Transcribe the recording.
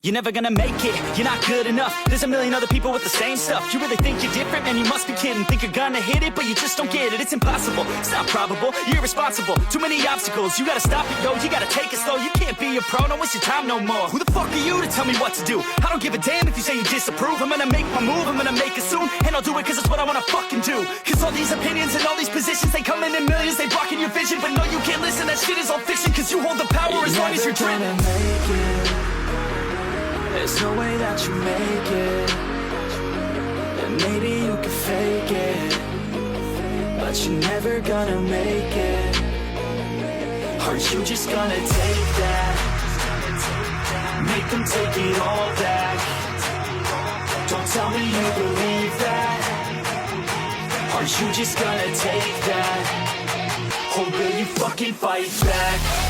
You're never gonna make it, you're not good enough. There's a million other people with the same stuff. You really think you're different? Man, you must be kidding. Think you're gonna hit it, but you just don't get it. It's impossible, it's not probable, you're irresponsible. Too many obstacles, you gotta stop it, yo. You gotta take it slow, you can't be a pro, don't waste your time no more. Who the fuck are you to tell me what to do? I don't give a damn if you say you disapprove. I'm gonna make my move, I'm gonna make it soon. And I'll do it cause it's what I wanna fucking do. Cause all these opinions and all these positions, they come in millions, they blocking your vision. But no, you can't listen, that shit is all fiction. Cause you hold the power as long as you're dreaming. There's no way that you make it. And maybe you can fake it, but you're never gonna make it. Aren't you just gonna take that? Make them take it all back. Don't tell me you believe that. Aren't you just gonna take that? Or will you fucking fight back?